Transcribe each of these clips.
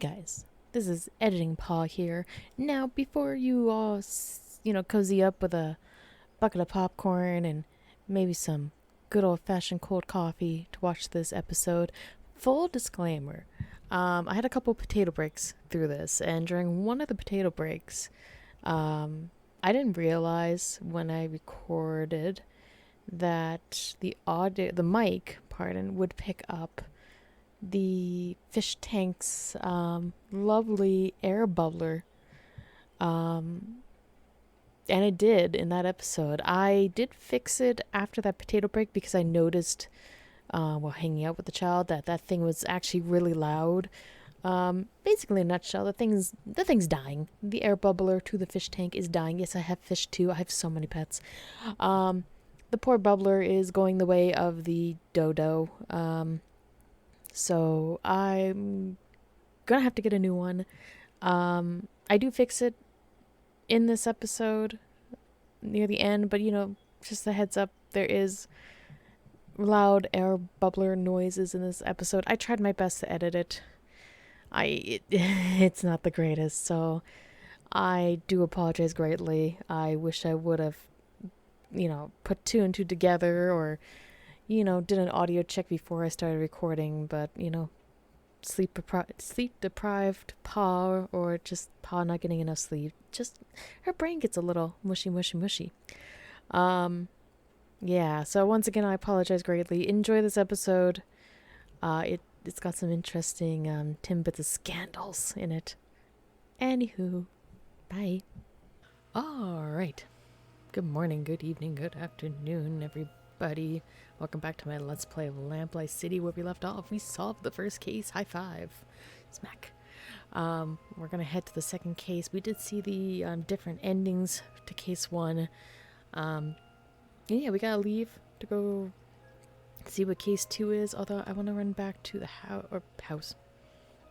Hey guys, this is Editing Paw here. Now, before you all, cozy up with a bucket of popcorn and maybe some good old-fashioned cold coffee to watch this episode, full disclaimer, I had a couple potato breaks through this, and during one of the potato breaks, I didn't realize when I recorded that the mic, would pick up the fish tank's lovely air bubbler. And it did in that episode. I did fix it after that potato break because I noticed, while hanging out with the child, that thing was actually really loud. Basically, in a nutshell, the thing's dying. The air bubbler to the fish tank is dying. Yes, I have fish too. I have so many pets. The poor bubbler is going the way of the dodo. So I'm gonna have to get a new one. I do fix it in this episode near the end, but just a heads up, there is loud air bubbler noises in this episode. I tried my best to edit it. It's not the greatest, so I do apologize greatly. I wish I would have, put two and two together, or did an audio check before I started recording, but, sleep deprived paw, or just paw not getting enough sleep. Just, her brain gets a little mushy. Yeah, so once again, I apologize greatly. Enjoy this episode. It's got some interesting, Timbits of scandals in it. Anywho, bye. Alright. Good morning, good evening, good afternoon, everybody. Welcome back to my Let's Play of Lamplight City, where we left off. We solved the first case. High five. Smack. We're gonna head to the second case. We did see the different endings to case one. Yeah, we gotta leave to go see what case two is. Although I want to run back to the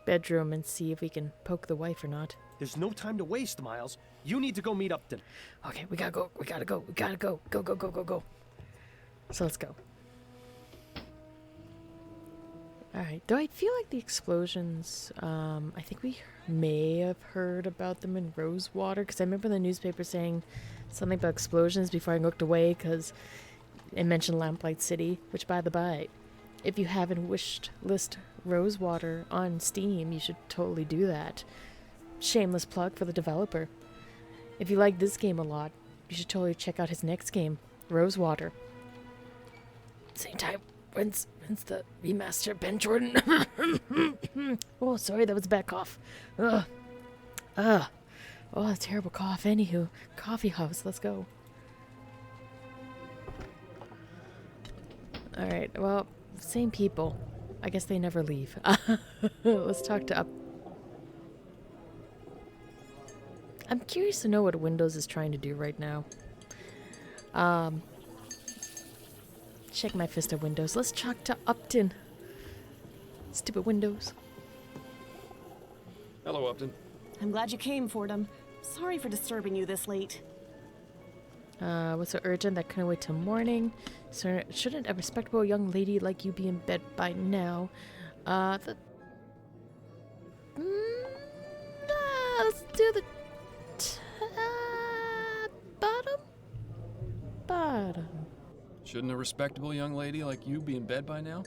bedroom and see if we can poke the wife or not. There's no time to waste, Miles. You need to go meet Upton. Okay, we gotta go. Go. So let's go. Alright, though I feel like the explosions, I think we may have heard about them in Rosewater, because I remember the newspaper saying something about explosions before I looked away, because it mentioned Lamplight City, which, by the by, if you haven't wished list Rosewater on Steam, you should totally do that. Shameless plug for the developer. If you like this game a lot, you should totally check out his next game, Rosewater. Same time, when's the remaster, Ben Jordan? Oh, sorry, that was a bad cough. Oh, a terrible cough. Anywho, coffee house, let's go. Alright, well, same people. I guess they never leave. Let's talk to I'm curious to know what Windows is trying to do right now. Check my fist at Windows. Let's talk to Upton. Stupid Windows. Hello, Upton. I'm glad you came, Fordham. Sorry for disturbing you this late. What's so urgent that couldn't wait till morning? So shouldn't a respectable young lady like you be in bed by now? Let's do the bottom. Shouldn't a respectable young lady like you be in bed by now?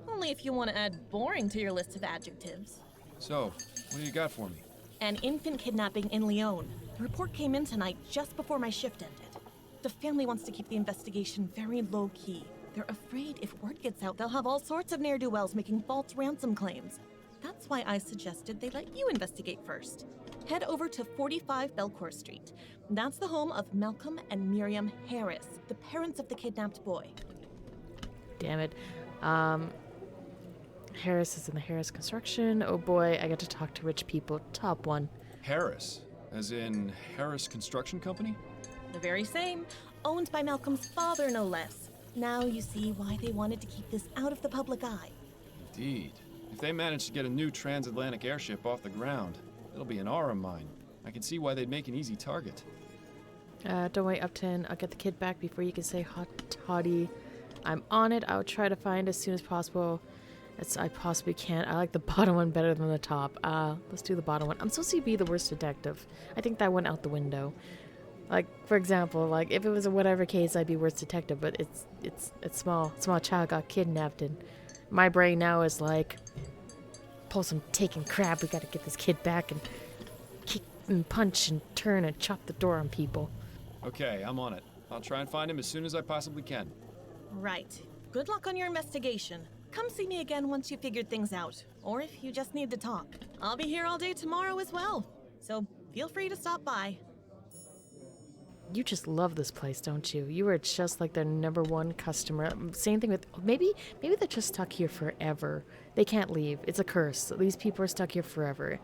Only if you want to add boring to your list of adjectives. So, what do you got for me? An infant kidnapping in Lyon. The report came in tonight just before my shift ended. The family wants to keep the investigation very low-key. They're afraid if word gets out, they'll have all sorts of ne'er-do-wells making false ransom claims. That's why I suggested they let you investigate first. Head over to 45 Belcourt Street. That's the home of Malcolm and Miriam Harris, the parents of the kidnapped boy. Damn it. Harris is in the Harris construction. Oh boy, I get to talk to rich people. Top one. Harris? As in Harris Construction Company? The very same. Owned by Malcolm's father, no less. Now you see why they wanted to keep this out of the public eye. Indeed. If they manage to get a new transatlantic airship off the ground, it'll be an aura mine. I can see why they'd make an easy target. Don't worry, Upton. I'll get the kid back before you can say hot toddy. I'm on it. I'll try to find as soon as possible I possibly can't. I like the bottom one better than the top. Let's do the bottom one. I'm supposed to be the worst detective. I think that went out the window. Like, for example, like, if it was a whatever case, I'd be worst detective, but it's small child got kidnapped, and my brain now is like, pull some taking crap, we gotta get this kid back and kick and punch and turn and chop the door on people. Okay, I'm on it. I'll try and find him as soon as I possibly can. Right. Good luck on your investigation. Come see me again once you figured things out, or if you just need to talk. I'll be here all day tomorrow as well, so feel free to stop by. You just love this place, don't you? You are just like their #1 customer. Same thing with maybe they're just stuck here forever. They can't leave. It's a curse. These people are stuck here forever.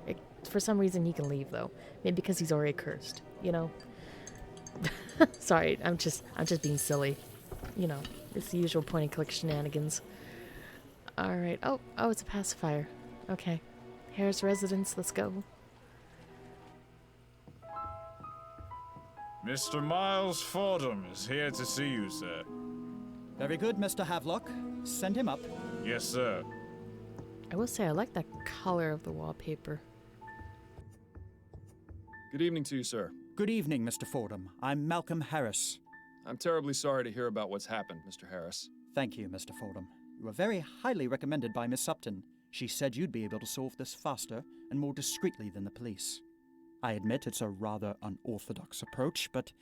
For some reason, he can leave though. Maybe because he's already cursed. You know. Sorry, I'm just being silly. You know, it's the usual point and click shenanigans. All right. Oh, it's a pacifier. Okay, Harris residence. Let's go. Mr. Miles Fordham is here to see you, sir. Very good, Mr. Havelock. Send him up. Yes, sir. I will say I like the color of the wallpaper. Good evening to you, sir. Good evening, Mr. Fordham. I'm Malcolm Harris. I'm terribly sorry to hear about what's happened, Mr. Harris. Thank you, Mr. Fordham. You were very highly recommended by Miss Upton. She said you'd be able to solve this faster and more discreetly than the police. I admit it's a rather unorthodox approach, but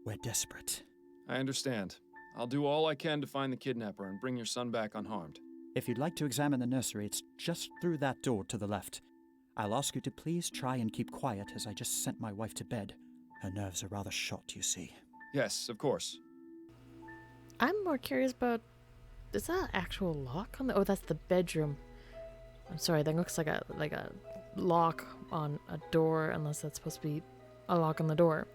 we're desperate. I understand. I'll do all I can to find the kidnapper and bring your son back unharmed. If you'd like to examine the nursery, it's just through that door to the left. I'll ask you to please try and keep quiet as I just sent my wife to bed. Her nerves are rather shot, you see. Yes, of course. I'm more curious about, is that an actual lock on the, oh, that's the bedroom. I'm sorry, that looks like a lock on a door, unless that's supposed to be a lock on the door.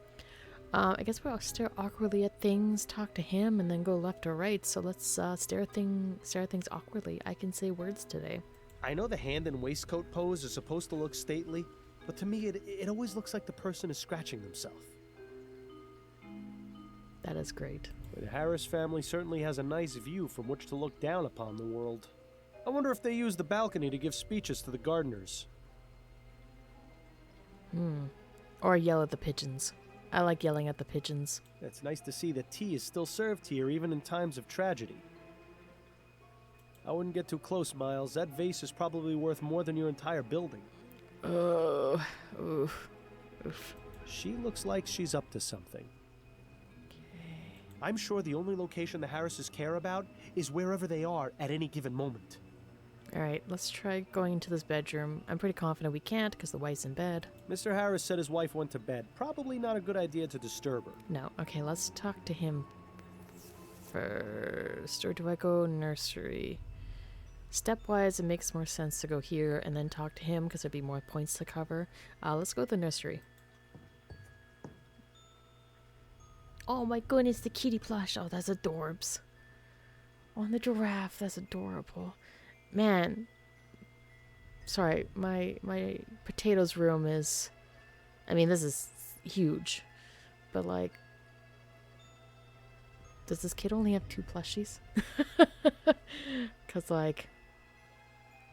I guess we'll stare awkwardly at things, talk to him, and then go left or right. So let's stare at things awkwardly. I can say words today. I know the hand and waistcoat pose is supposed to look stately, but to me it always looks like the person is scratching themselves. That is great. The Harris family certainly has a nice view from which to look down upon the world. I wonder if they use the balcony to give speeches to the gardeners. Or yell at the pigeons. I like yelling at the pigeons. It's nice to see that tea is still served here even in times of tragedy. I wouldn't get too close, Miles. That vase is probably worth more than your entire building. Oh, oof. She looks like she's up to something. I'm sure the only location the Harrises care about is wherever they are at any given moment. Alright, let's try going into this bedroom. I'm pretty confident we can't because the wife's in bed. Mr. Harris said his wife went to bed. Probably not a good idea to disturb her. No, okay, let's talk to him first. Or do I go nursery? Stepwise, it makes more sense to go here and then talk to him because there'd be more points to cover. Let's go to the nursery. Oh my goodness, the kitty plush. Oh, that's adorbs. Oh, and the giraffe. That's adorable. Man. Sorry, my potatoes room is... I mean, this is huge. But, like... Does this kid only have 2 plushies? Because, like...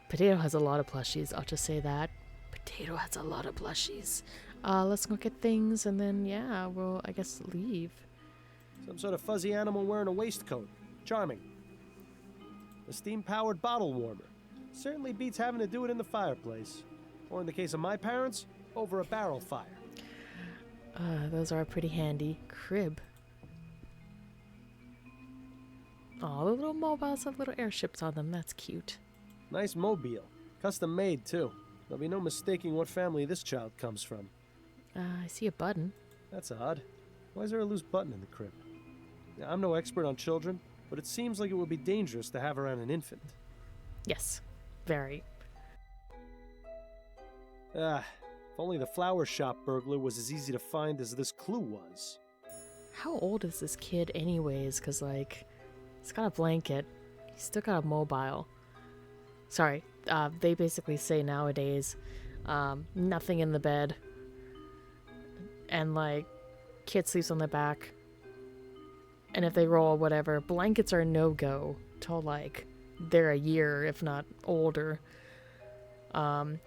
Potato has a lot of plushies. I'll just say that. Potato has a lot of plushies. Let's look at things and then, yeah, we'll, I guess, leave. Some sort of fuzzy animal wearing a waistcoat. Charming. A steam-powered bottle warmer. Certainly beats having to do it in the fireplace. Or in the case of my parents, over a barrel fire. Those are pretty handy. Crib. Oh, the little mobiles have little airships on them. That's cute. Nice mobile. Custom made, too. There'll be no mistaking what family this child comes from. I see a button. That's odd. Why is there a loose button in the crib? Now, I'm no expert on children, but it seems like it would be dangerous to have around an infant. Yes. Very. If only the flower shop burglar was as easy to find as this clue was. How old is this kid anyways? Because, like, he's got a blanket. He's still got a mobile. Sorry. They basically say nowadays, nothing in the bed. And, like, kid sleeps on their back. And if they roll whatever, blankets are no-go till, like, they're a year, if not older. And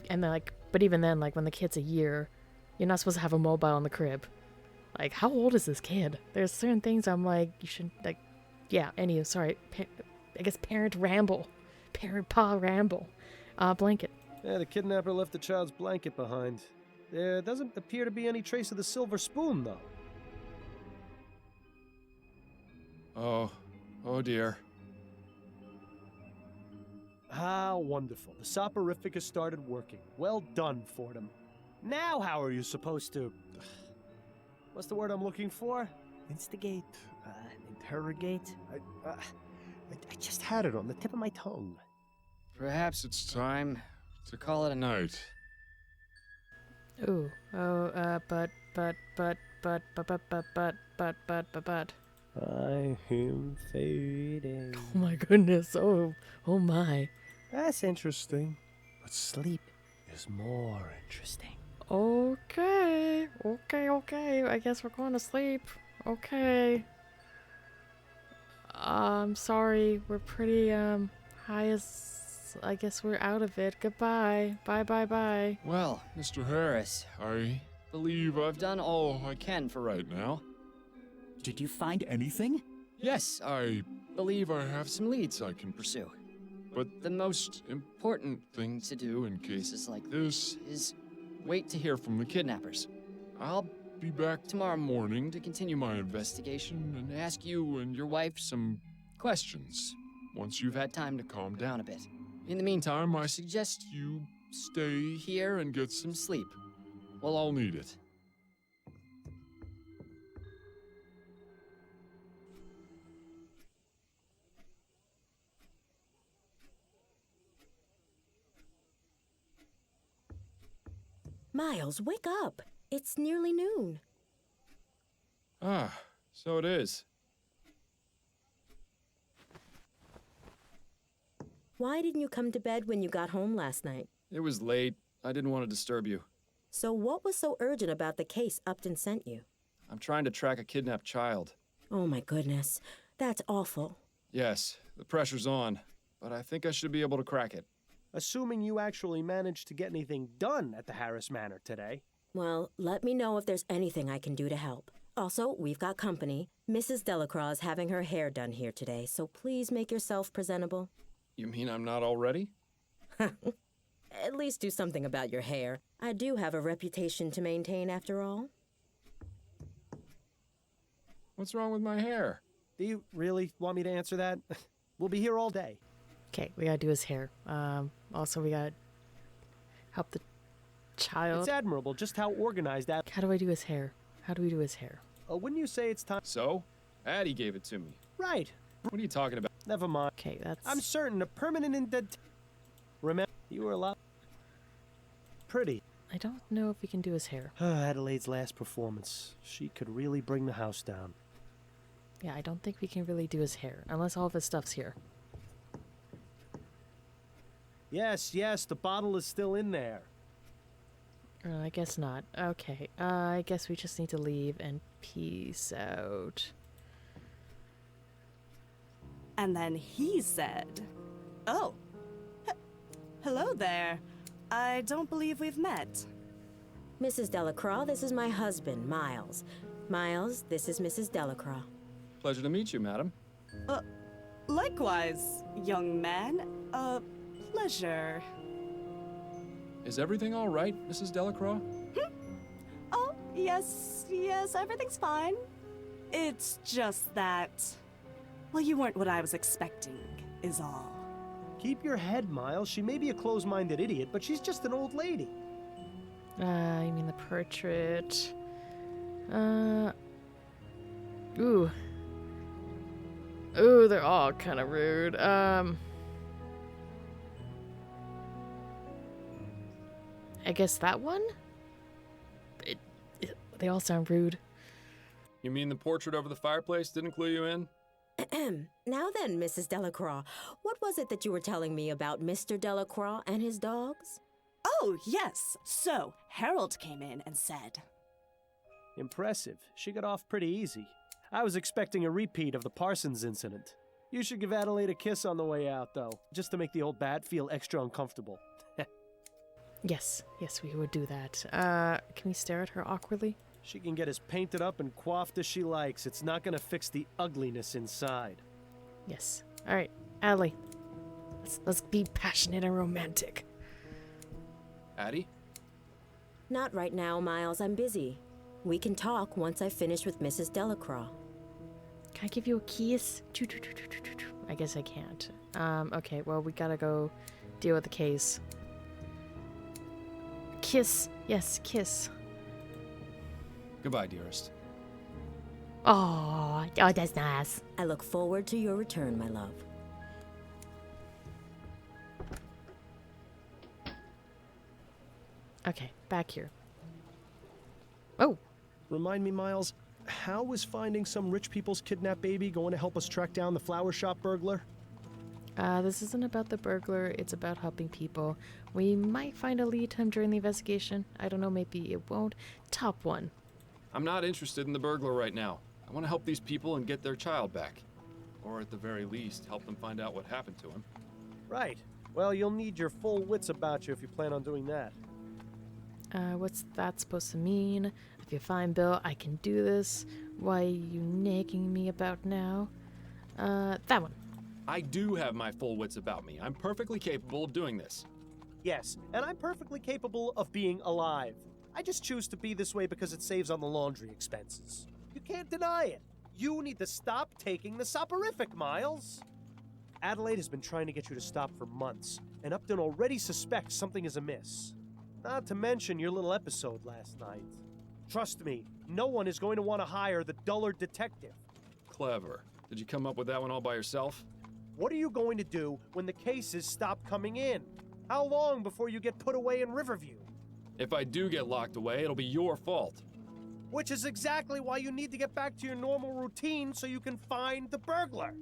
then, like, but even then, like, when the kid's a year, you're not supposed to have a mobile in the crib. Like, how old is this kid? There's certain things I'm like, you should, like, yeah, I guess parent ramble. Parent paw ramble. Blanket. Yeah, the kidnapper left the child's blanket behind. There doesn't appear to be any trace of the silver spoon, though. Oh dear. How wonderful. The soporific has started working. Well done, Fordham. Now how are you supposed to... What's the word I'm looking for? Instigate? Interrogate? I just had it on the tip of my tongue. Perhaps it's time to call it a night. Ooh. Oh, but. I am fading. Oh my goodness. Oh my. That's interesting. But sleep is more interesting. Okay. I guess we're going to sleep. Okay. I'm sorry. We're pretty, high as... I guess we're out of it. Goodbye. Bye. Well, Mr. Harris, I believe I've done all I can for right now. Did you find anything? Yes, I believe I have some leads I can pursue. But the most important thing to do in cases like this is wait to hear from the kidnappers. I'll be back tomorrow morning to continue my investigation and ask you and your wife some questions once you've had time to calm down a bit. In the meantime, I suggest you stay here and get some sleep. Well, I'll need it. Miles, wake up. It's nearly noon. Ah, so it is. Why didn't you come to bed when you got home last night? It was late. I didn't want to disturb you. So what was so urgent about the case Upton sent you? I'm trying to track a kidnapped child. Oh my goodness. That's awful. Yes, the pressure's on, but I think I should be able to crack it. Assuming you actually managed to get anything done at the Harris Manor today. Well, let me know if there's anything I can do to help. Also, we've got company. Mrs. Delacroix is having her hair done here today, so please make yourself presentable. You mean I'm not all ready? At least do something about your hair. I do have a reputation to maintain after all. What's wrong with my hair? Do you really want me to answer that? We'll be here all day. Okay, we gotta do his hair. Also we gotta help the child. It's admirable just how organized that... How do I do his hair? How do we do his hair? Wouldn't you say it's time... So? Addie gave it to me. Right. What are you talking about? Never mind. Okay, that's... I'm certain a permanent indent... Remember, you were a lot... pretty. I don't know if we can do his hair. Adelaide's last performance. She could really bring the house down. Yeah, I don't think we can really do his hair, unless all of his stuff's here. Yes, the bottle is still in there. I guess not. Okay, I guess we just need to leave and peace out. And then he said, "Oh, hello there. I don't believe we've met." Mrs. Delacroix, this is my husband, Miles. Miles, this is Mrs. Delacroix. Pleasure to meet you, madam. Likewise, young man. Pleasure. Is everything all right, Mrs. Delacroix? Oh, yes, everything's fine. It's just that, well, you weren't what I was expecting, is all. Keep your head, Miles. She may be a close-minded idiot, but she's just an old lady. You mean the portrait? Ooh, they're all kind of rude. I guess that one? They all sound rude. You mean the portrait over the fireplace didn't clue you in? Now then, Mrs. Delacroix, what was it that you were telling me about Mr. Delacroix and his dogs? Oh, yes. So, Harold came in and said... Impressive. She got off pretty easy. I was expecting a repeat of the Parsons incident. You should give Adelaide a kiss on the way out, though, just to make the old bat feel extra uncomfortable. Yes, we would do that. Can we stare at her awkwardly? She can get as painted up and coiffed as she likes. It's not gonna fix the ugliness inside. Yes. All right, Adley. Let's be passionate and romantic. Addie? Not right now, Miles. I'm busy. We can talk once I finish with Mrs. Delacroix. Can I give you a kiss? I guess I can't. Okay, well, we gotta go deal with the case. Kiss. Yes, kiss. Goodbye, dearest. Oh, that's nice. I look forward to your return, my love. Okay, back here. Oh. Remind me, Miles, how is finding some rich people's kidnapped baby going to help us track down the flower shop burglar? This isn't about the burglar, it's about helping people. We might find a lead to him during the investigation. I don't know, maybe it won't. Top one. I'm not interested in the burglar right now. I want to help these people and get their child back. Or at the very least, help them find out what happened to him. Right. Well, you'll need your full wits about you if you plan on doing that. What's that supposed to mean? If you're fine, Bill, I can do this. Why are you nagging me about now? That one. I do have my full wits about me. I'm perfectly capable of doing this. Yes, and I'm perfectly capable of being alive. I just choose to be this way because it saves on the laundry expenses. You can't deny it. You need to stop taking the soporific, Miles. Adelaide has been trying to get you to stop for months, and Upton already suspects something is amiss. Not to mention your little episode last night. Trust me, no one is going to want to hire the dullard detective. Clever. Did you come up with that one all by yourself? What are you going to do when the cases stop coming in? How long before you get put away in Riverview? If I do get locked away, it'll be your fault. Which is exactly why you need to get back to your normal routine so you can find the burglar.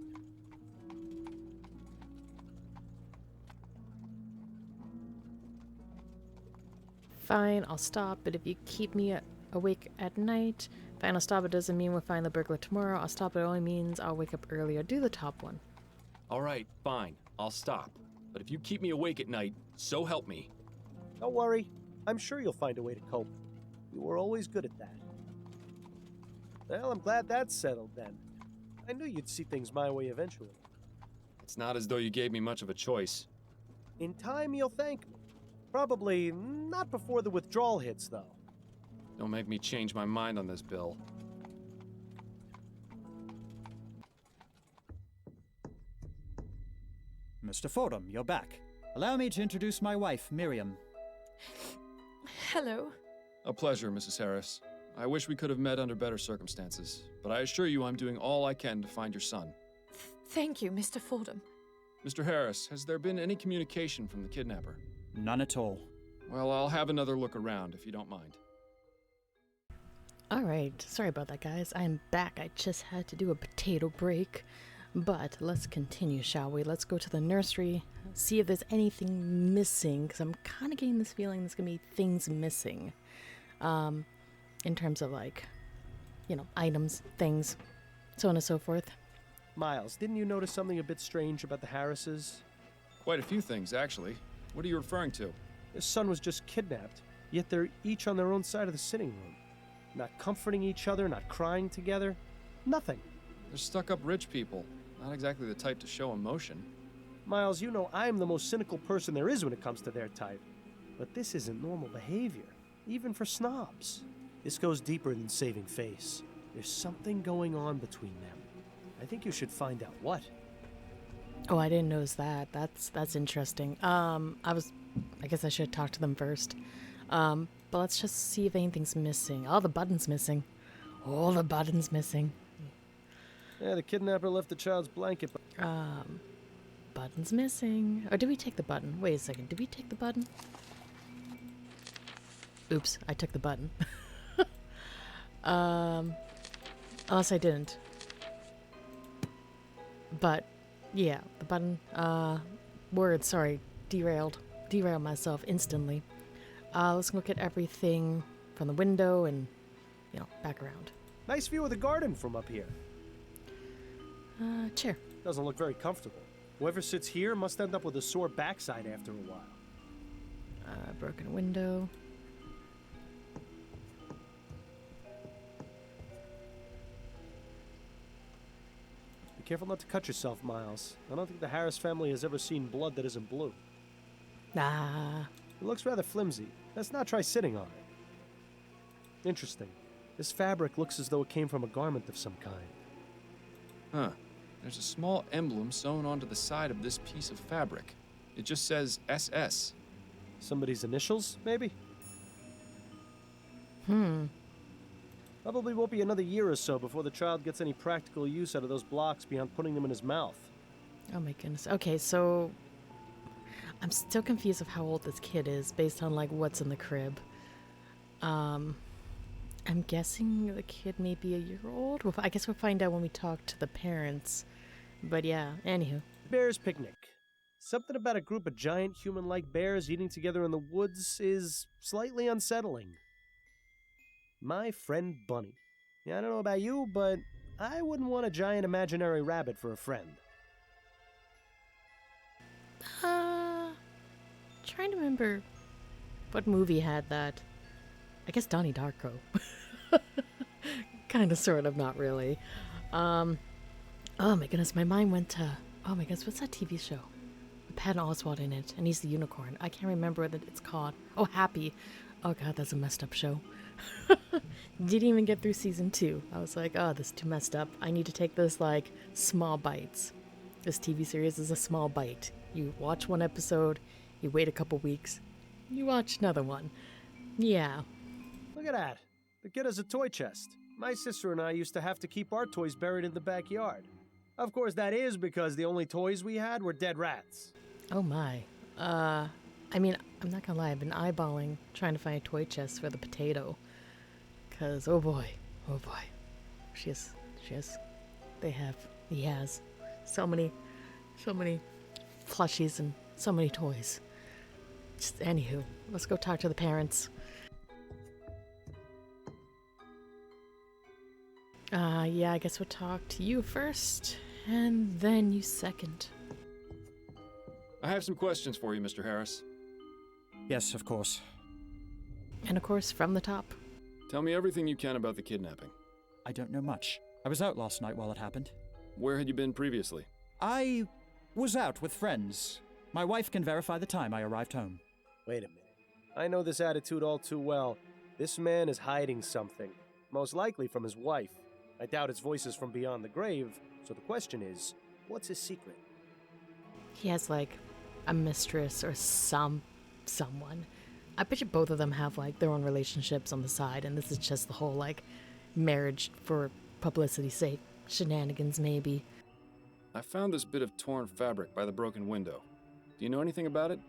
Fine, I'll stop, but if you keep me awake at night, fine, I'll stop. It doesn't mean we'll find the burglar tomorrow. I'll stop. It only means I'll wake up earlier. Do the top one. All right, fine. I'll stop. But if you keep me awake at night, so help me. Don't worry. I'm sure you'll find a way to cope. You were always good at that. Well, I'm glad that's settled then. I knew you'd see things my way eventually. It's not as though you gave me much of a choice. In time, you'll thank me. Probably not before the withdrawal hits, though. Don't make me change my mind on this, Bill. Mr. Fordham, you're back. Allow me to introduce my wife, Miriam. Hello. A pleasure, Mrs. Harris. I wish we could have met under better circumstances, but I assure you I'm doing all I can to find your son. Thank you, Mr. Fordham. Mr. Harris, has there been any communication from the kidnapper? None at all. Well, I'll have another look around, if you don't mind. Alright, sorry about that, guys. I'm back. I just had to do a potato break. But let's continue, shall we? Let's go to the nursery, see if there's anything missing, because I'm kind of getting this feeling there's going to be things missing. In terms of, like, you know, items, things, so on and so forth. Miles, didn't you notice something a bit strange about the Harrises? Quite a few things, actually. What are you referring to? Their son was just kidnapped, yet they're each on their own side of the sitting room. Not comforting each other, not crying together. Nothing. They're stuck-up rich people. Not exactly the type to show emotion. Miles, you know I'm the most cynical person there is when it comes to their type. But this isn't normal behavior, even for snobs. This goes deeper than saving face. There's something going on between them. I think you should find out what. Oh, I didn't notice that. That's interesting. I guess I should talk to them first. But let's just see if anything's missing. Oh, the button's missing. Oh, the button's missing. Yeah, the kidnapper left the child's blanket. Button's missing. Or did we take the button? Wait a second. Did we take the button? Oops, I took the button. Unless I didn't. But, yeah, the button, sorry, derailed myself instantly. Let's look at everything from the window and, you know, back around. Nice view of the garden from up here. Chair. Doesn't look very comfortable. Whoever sits here must end up with a sore backside after a while. Broken window. Be careful not to cut yourself, Miles. I don't think the Harris family has ever seen blood that isn't blue. Ah. It looks rather flimsy. Let's not try sitting on it. Interesting. This fabric looks as though it came from a garment of some kind. Huh. There's a small emblem sewn onto the side of this piece of fabric. It just says SS. Somebody's initials, maybe? Probably won't be another year or so before the child gets any practical use out of those blocks beyond putting them in his mouth. Oh my goodness. Okay, so I'm still confused of how old this kid is based on like what's in the crib. I'm guessing the kid may be a year old. Well, I guess we'll find out when we talk to the parents. But yeah, anywho. Bear's picnic. Something about a group of giant human-like bears eating together in the woods is slightly unsettling. My friend Bunny. Yeah, I don't know about you, but I wouldn't want a giant imaginary rabbit for a friend. Trying to remember what movie had that. I guess Donnie Darko. Kind of, sort of, not really. Oh my goodness, my mind went to... Oh my goodness, what's that TV show? Patton Oswalt in it, and he's the unicorn. I can't remember what it's called. Oh, Happy. Oh god, that's a messed up show. Didn't even get through season 2. I was like, oh, this is too messed up. I need to take this, like, small bites. This TV series is a small bite. You watch one episode, you wait a couple weeks, you watch another one. Yeah. Look at that. The kid has a toy chest. My sister and I used to have to keep our toys buried in the backyard. Of course, that is because the only toys we had were dead rats. Oh my. I mean, I'm not gonna lie, I've been eyeballing trying to find a toy chest for the potato. Cause, oh boy. He has so many plushies and so many toys. Just, anywho, let's go talk to the parents. Yeah, I guess we'll talk to you first, and then you second. I have some questions for you, Mr. Harris. Yes, of course. And of course, from the top. Tell me everything you can about the kidnapping. I don't know much. I was out last night while it happened. Where had you been previously? I was out with friends. My wife can verify the time I arrived home. Wait a minute. I know this attitude all too well. This man is hiding something. Most likely from his wife. I doubt his voice is from beyond the grave, so the question is, what's his secret? He has, like, a mistress or someone. I bet you both of them have, like, their own relationships on the side, and this is just the whole, like, marriage for publicity's sake. Shenanigans, maybe. I found this bit of torn fabric by the broken window. Do you know anything about it?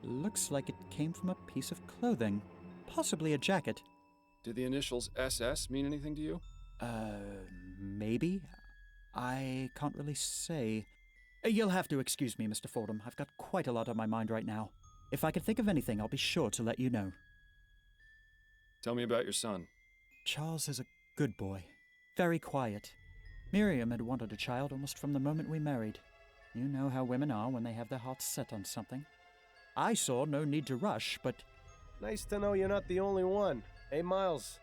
Looks like it came from a piece of clothing. Possibly a jacket. Did the initials SS mean anything to you? Maybe? I can't really say. You'll have to excuse me, Mr. Fordham. I've got quite a lot on my mind right now. If I can think of anything, I'll be sure to let you know. Tell me about your son. Charles is a good boy. Very quiet. Miriam had wanted a child almost from the moment we married. You know how women are when they have their hearts set on something. I saw no need to rush, but... Nice to know you're not the only one. Hey, Miles.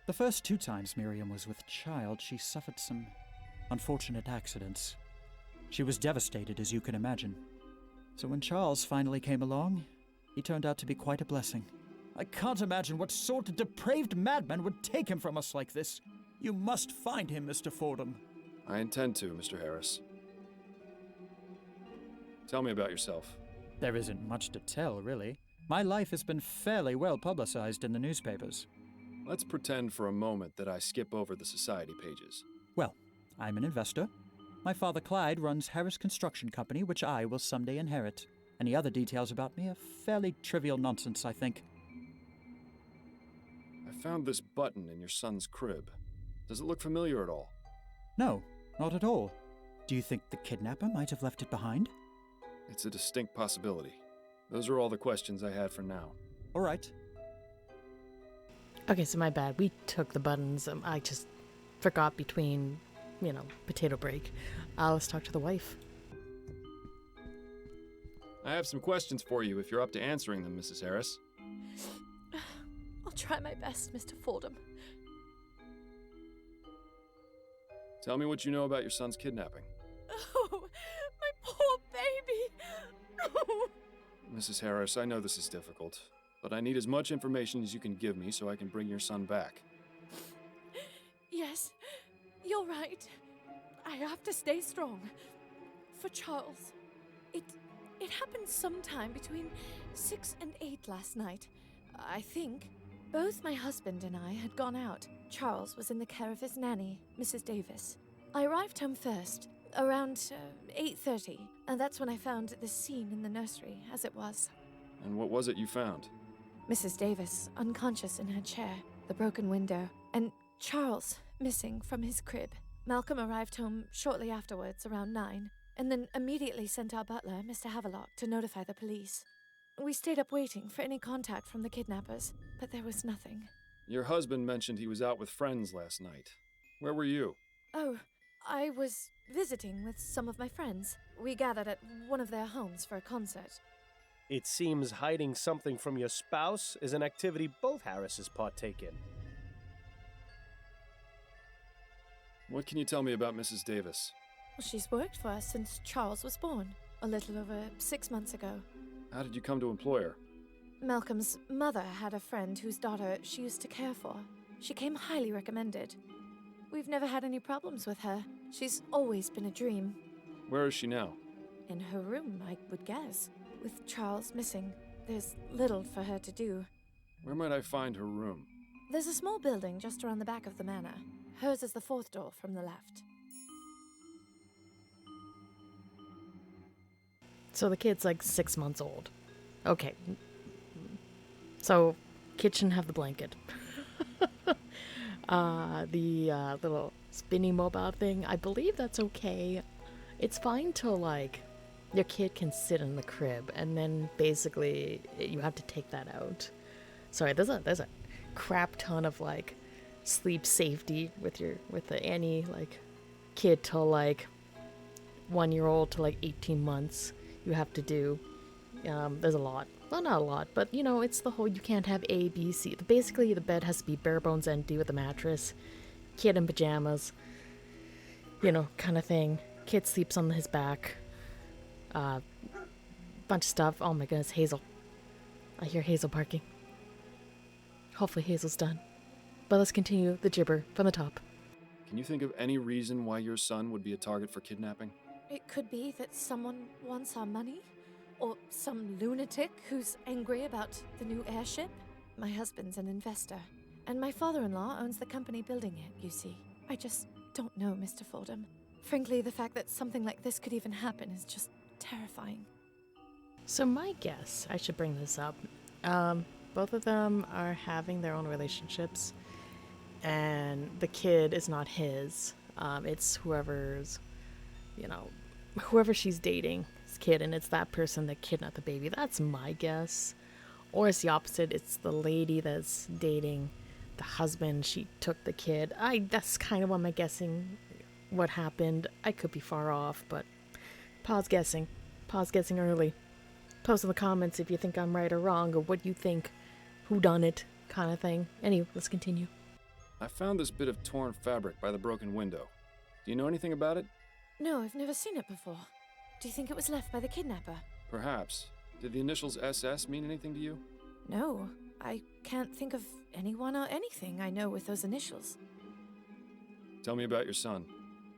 The first 2 times Miriam was with child, she suffered some unfortunate accidents. She was devastated, as you can imagine. So when Charles finally came along, he turned out to be quite a blessing. I can't imagine what sort of depraved madman would take him from us like this. You must find him, Mr. Fordham. I intend to, Mr. Harris. Tell me about yourself. There isn't much to tell, really. My life has been fairly well publicized in the newspapers. Let's pretend for a moment that I skip over the society pages. Well, I'm an investor. My father Clyde runs Harris Construction Company, which I will someday inherit. Any other details about me are fairly trivial nonsense, I think. I found this button in your son's crib. Does it look familiar at all? No, not at all. Do you think the kidnapper might have left it behind? It's a distinct possibility. Those are all the questions I had for now. All right. Okay, so my bad. We took the buttons. I just forgot between potato break. Let's talk to the wife. I have some questions for you if you're up to answering them, Mrs. Harris. I'll try my best, Mr. Fordham. Tell me what you know about your son's kidnapping. Oh, my poor baby. Mrs. Harris, I know this is difficult, but I need as much information as you can give me so I can bring your son back. Yes, you're right. I have to stay strong. For Charles. It happened sometime between 6 and 8 last night. I think. Both my husband and I had gone out. Charles was in the care of his nanny, Mrs. Davis. I arrived home first, around 8:30, and that's when I found this scene in the nursery, as it was. And what was it you found? Mrs. Davis, unconscious in her chair, the broken window, and Charles missing from his crib. Malcolm arrived home shortly afterwards, around 9, and then immediately sent our butler, Mr. Havelock, to notify the police. We stayed up waiting for any contact from the kidnappers, but there was nothing. Your husband mentioned he was out with friends last night. Where were you? Oh, I was visiting with some of my friends. We gathered at one of their homes for a concert. It seems hiding something from your spouse is an activity both Harrises partake in. What can you tell me about Mrs. Davis? Well, she's worked for us since Charles was born, a little over 6 months ago. How did you come to employ her? Malcolm's mother had a friend whose daughter she used to care for. She came highly recommended. We've never had any problems with her. She's always been a dream. Where is she now? In her room, I would guess. With Charles missing, there's little for her to do. Where might I find her room? There's a small building just around the back of the manor. Hers is the 4th door from the left. So the kid's like 6 months old. Okay. So, kid shouldn't have the blanket. The little spinning mobile thing, I believe that's okay. It's fine till, like, your kid can sit in the crib, and then basically you have to take that out. Sorry, there's a crap ton of, like, sleep safety with the Annie, like, kid till, like, 1-year-old to, like, 18 months. You have to do. There's a lot. Well, not a lot, but it's the whole you can't have A, B, C. Basically, the bed has to be bare bones empty with a mattress. Kid in pajamas. Kind of thing. Kid sleeps on his back. Bunch of stuff. Oh my goodness, Hazel. I hear Hazel barking. Hopefully Hazel's done. But let's continue the gibber from the top. Can you think of any reason why your son would be a target for kidnapping? It could be that someone wants our money, or some lunatic who's angry about the new airship. My husband's an investor, and my father-in-law owns the company building it, you see. I just don't know, Mr. Fordham. Frankly, the fact that something like this could even happen is just terrifying. So my guess, I should bring this up, both of them are having their own relationships, and the kid is not his. It's whoever's, whoever she's dating, his kid, and it's that person that kidnapped the baby. That's my guess. Or it's the opposite. It's the lady that's dating the husband. She took the kid. That's kind of what I'm guessing what happened. I could be far off, but pause guessing. Pause guessing early. Post in the comments if you think I'm right or wrong, or what you think, who done it, kind of thing. Anyway, let's continue. I found this bit of torn fabric by the broken window. Do you know anything about it? No, I've never seen it before. Do you think it was left by the kidnapper? Perhaps. Did the initials SS mean anything to you? No, I can't think of anyone or anything I know with those initials. Tell me about your son.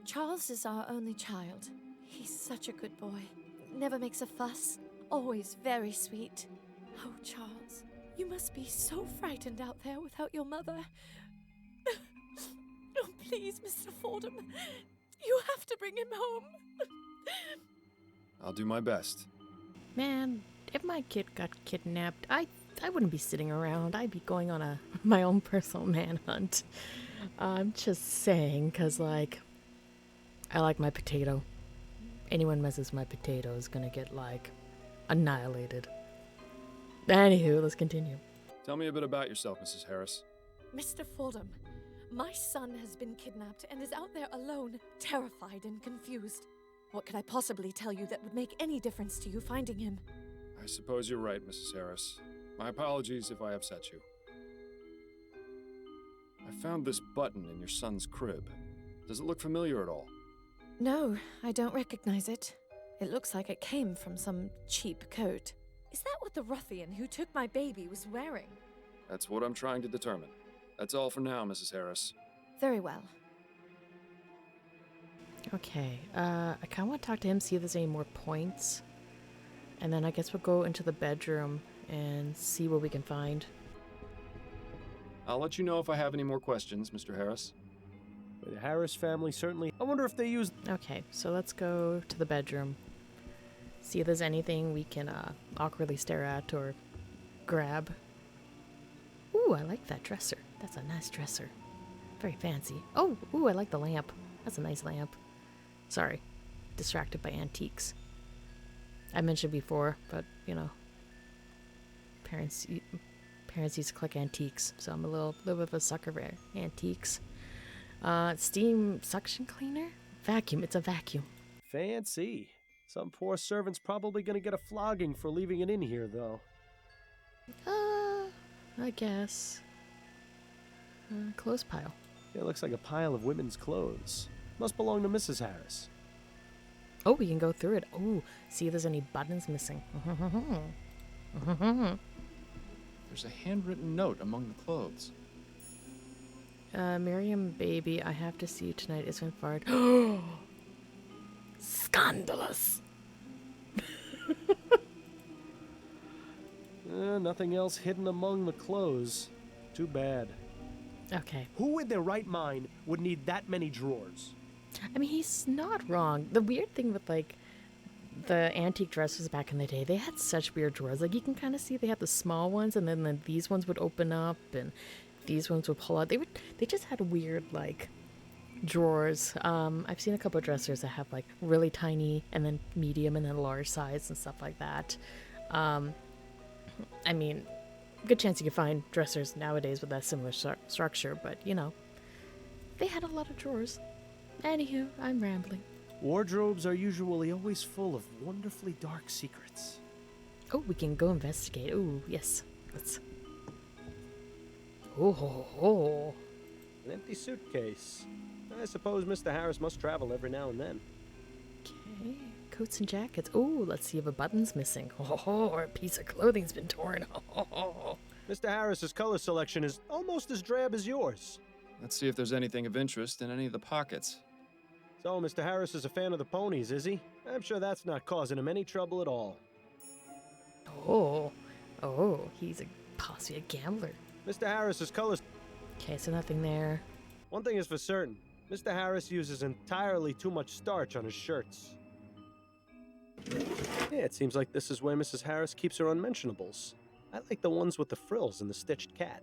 Charles is our only child. He's such a good boy. Never makes a fuss. Always very sweet. Oh, Charles, you must be so frightened out there without your mother. Oh, please, Mr. Fordham. You have to bring him home. I'll do my best. Man, if my kid got kidnapped, I wouldn't be sitting around. I'd be going on my own personal manhunt. I'm just saying, because, I like my potato. Anyone messes with my potato is gonna get, annihilated. Anywho, let's continue. Tell me a bit about yourself, Mrs. Harris. Mr. Fordham, My son has been kidnapped and is out there alone, terrified and confused. What could I possibly tell you that would make any difference to you finding him? I suppose you're right, Mrs. Harris. My apologies if I upset you. I found this button in your son's crib. Does it look familiar at all? No, I don't recognize it. It looks like it came from some cheap coat. Is that what the ruffian who took my baby was wearing? That's what I'm trying to determine. That's all for now, Mrs. Harris. Very well. Okay, I kind of want to talk to him, see if there's any more points. And then I guess we'll go into the bedroom and see what we can find. I'll let you know if I have any more questions, Mr. Harris. The Harris family certainly... I wonder if they use... Okay, so let's go to the bedroom. See if there's anything we can awkwardly stare at or grab. Ooh, I like that dresser. That's a nice dresser. Very fancy. Oh, ooh, I like the lamp. That's a nice lamp. Sorry, distracted by antiques. I mentioned before, but, you know, parents used to collect antiques, so I'm a little bit of a sucker for antiques. Steam suction cleaner? Vacuum, it's a vacuum. Fancy. Some poor servant's probably gonna get a flogging for leaving it in here, though. I guess. Clothes pile. Yeah, it looks like a pile of women's clothes. Must belong to Mrs. Harris. Oh, we can go through it. Oh, see if there's any buttons missing. There's a handwritten note among the clothes. Miriam, baby, I have to see you tonight. It's been fired. Scandalous! Nothing else hidden among the clothes. Too bad. Okay. Who in their right mind would need that many drawers? I mean, he's not wrong. The weird thing with, like, the antique dresses back in the day, they had such weird drawers. Like, you can kind of see they had the small ones, and then these ones would open up, and these ones would pull out. They just had weird, like, drawers. I've seen a couple of dressers that have, like, really tiny, and then medium, and then large size, and stuff like that. I mean, good chance you can find dressers nowadays with that similar structure, but, you know, they had a lot of drawers. Anywho, I'm rambling. Wardrobes are usually always full of wonderfully dark secrets. Oh, we can go investigate. Oh, yes. Let's... Oh. An empty suitcase. I suppose Mr. Harris must travel every now and then. Okay. Coats and jackets. Oh, let's see if a button's missing. Oh, or a piece of clothing's been torn. Oh. Mr. Harris's color selection is almost as drab as yours. Let's see if there's anything of interest in any of the pockets. So, Mr. Harris is a fan of the ponies, is he? I'm sure that's not causing him any trouble at all. Oh, he's possibly a gambler. Mr. Harris's colors... Okay, so nothing there. One thing is for certain. Mr. Harris uses entirely too much starch on his shirts. Yeah, it seems like this is where Mrs. Harris keeps her unmentionables. I like the ones with the frills and the stitched cat.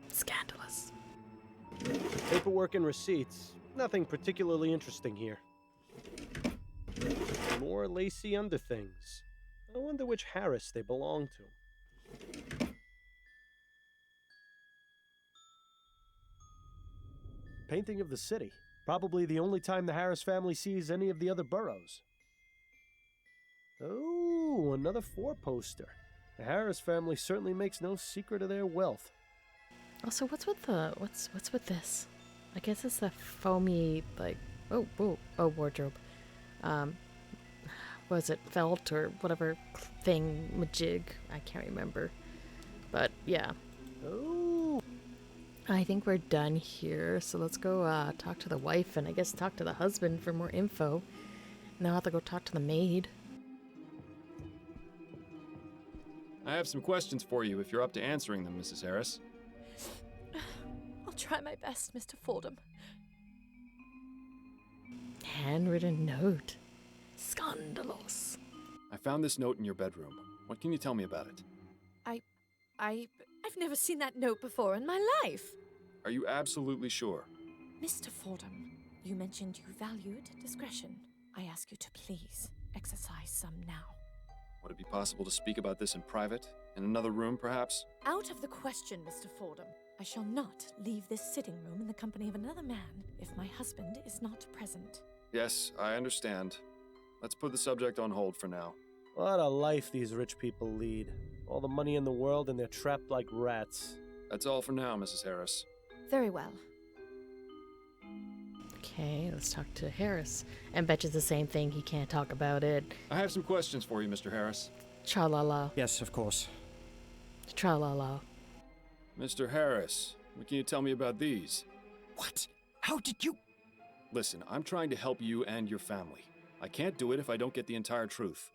Scandalous. Paperwork and receipts. Nothing particularly interesting here. More lacy underthings. I wonder which Harris they belong to. Painting of the city. Probably the only time the Harris family sees any of the other boroughs. Oh, another four-poster. The Harris family certainly makes no secret of their wealth. Also, what's with this? I guess it's the foamy, like, wardrobe. Was it felt or whatever thing, majig? I can't remember. But yeah. Oh. I think we're done here, so let's go talk to the wife and I guess talk to the husband for more info. Now I'll have to go talk to the maid. I have some questions for you if you're up to answering them, Mrs. Harris. I'll try my best, Mr. Fordham. Handwritten note. Scandelous. I found this note in your bedroom. What can you tell me about it? I've never seen that note before in my life. Are you absolutely sure? Mr. Fordham, you mentioned you valued discretion. I ask you to please exercise some now. Would it be possible to speak about this in private? In another room, perhaps? Out of the question, Mr. Fordham. I shall not leave this sitting room in the company of another man if my husband is not present. Yes, I understand. Let's put the subject on hold for now. What a life these rich people lead. All the money in the world and they're trapped like rats. That's all for now, Mrs. Harris. Very well. Okay, let's talk to Harris. And betcha the same thing, he can't talk about it. I have some questions for you, Mr. Harris. Tra-la-la. Yes, of course. Tra-la-la. Mr. Harris, what can you tell me about these? What? How did you... Listen, I'm trying to help you and your family. I can't do it if I don't get the entire truth.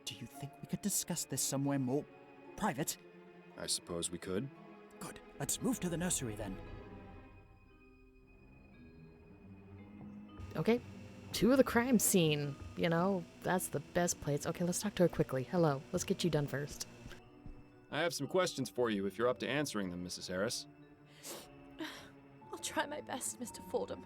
Do you think we could discuss this somewhere more private? I suppose we could. Good. Let's move to the nursery then. Okay, to the crime scene. You know, that's the best place. Okay, let's talk to her quickly. Hello, let's get you done first. I have some questions for you if you're up to answering them, Mrs. Harris. I'll try my best, Mr. Fordham.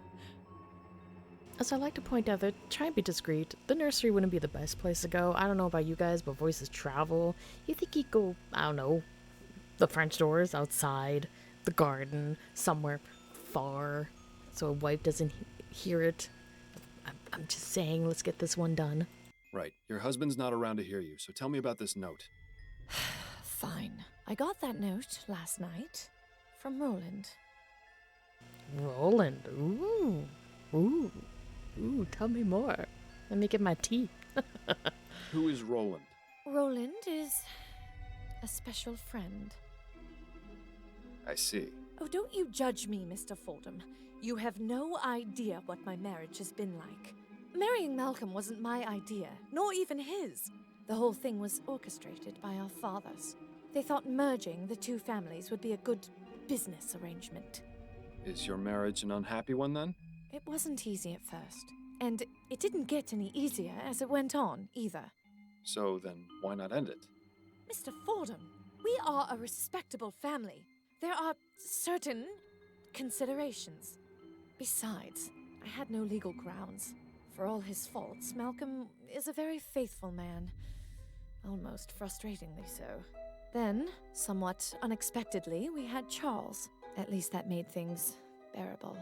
As I like to point out that, try and be discreet. The nursery wouldn't be the best place to go. I don't know about you guys, but voices travel. You think you'd go, I don't know, the French doors, outside, the garden, somewhere far, so a wife doesn't hear it. I'm just saying, let's get this one done. Right. Your husband's not around to hear you, so tell me about this note. Fine. I got that note last night from Roland. Roland, ooh, ooh, ooh, tell me more. Let me get my tea. Who is Roland? Roland is a special friend. I see. Oh, don't you judge me, Mr. Fordham. You have no idea what my marriage has been like. Marrying Malcolm wasn't my idea, nor even his. The whole thing was orchestrated by our fathers. They thought merging the two families would be a good business arrangement. Is your marriage an unhappy one, then? It wasn't easy at first, and it didn't get any easier as it went on, either. So then, why not end it? Mr. Fordham, we are a respectable family. There are certain considerations. Besides, I had no legal grounds. For all his faults, Malcolm is a very faithful man. Almost frustratingly so. Then, somewhat unexpectedly, we had Charles. At least that made things bearable.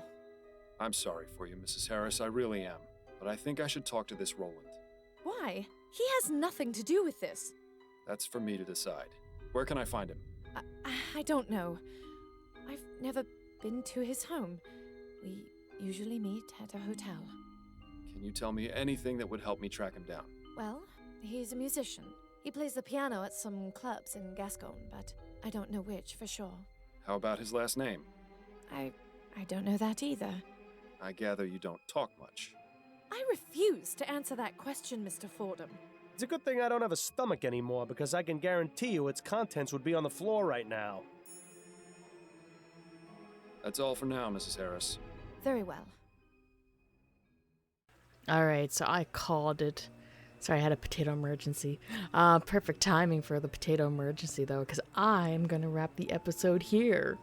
I'm sorry for you, Mrs. Harris, I really am. But I think I should talk to this Roland. Why? He has nothing to do with this. That's for me to decide. Where can I find him? I don't know. I've never been to his home. We usually meet at a hotel. Can you tell me anything that would help me track him down? Well, he's a musician. He plays the piano at some clubs in Gascon, but I don't know which for sure. How about his last name? I don't know that either. I gather you don't talk much. I refuse to answer that question, Mr. Fordham. It's a good thing I don't have a stomach anymore, because I can guarantee you its contents would be on the floor right now. That's all for now, Mrs. Harris. Very well. Alright, so I called it. Sorry, I had a potato emergency. Perfect timing for the potato emergency, though, because I'm going to wrap the episode here.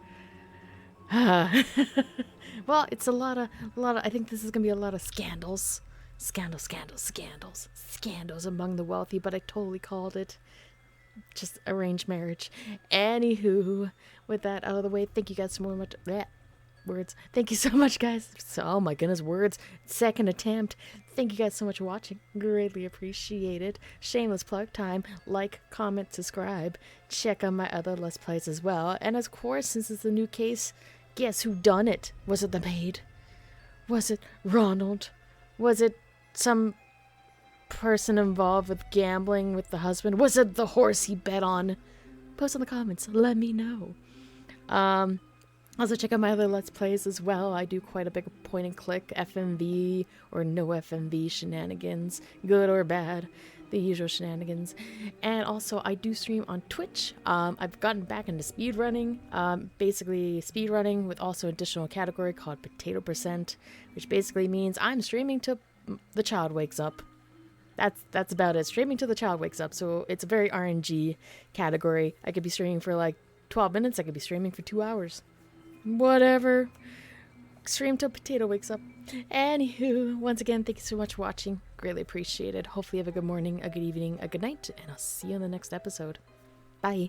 Well, it's a lot of, I think this is going to be a lot of scandals. Scandals among the wealthy, but I totally called it. Just arranged marriage. Anywho, with that out of the way, thank you guys so much. Words. Thank you so much, guys. So, oh my goodness, words. Second attempt. Thank you guys so much for watching. Greatly appreciate it. Shameless plug time. Like, comment, subscribe. Check out my other Let's Plays as well. And of course, since it's a new case, guess who done it? Was it the maid? Was it Ronald? Was it some person involved with gambling with the husband? Was it the horse he bet on? Post in the comments. Let me know. Also, check out my other Let's Plays as well. I do quite a big point and click FMV or no FMV shenanigans, good or bad, the usual shenanigans. And also, I do stream on Twitch. I've gotten back into speedrunning, basically speedrunning with also an additional category called Potato Percent, which basically means I'm streaming till the child wakes up. That's about it. Streaming till the child wakes up. So it's a very RNG category. I could be streaming for like 12 minutes. I could be streaming for 2 hours. Whatever. Stream till potato wakes up. Anywho, once again, thank you so much for watching. Greatly appreciated. Hopefully you have a good morning, a good evening, a good night, and I'll see you in the next episode. Bye.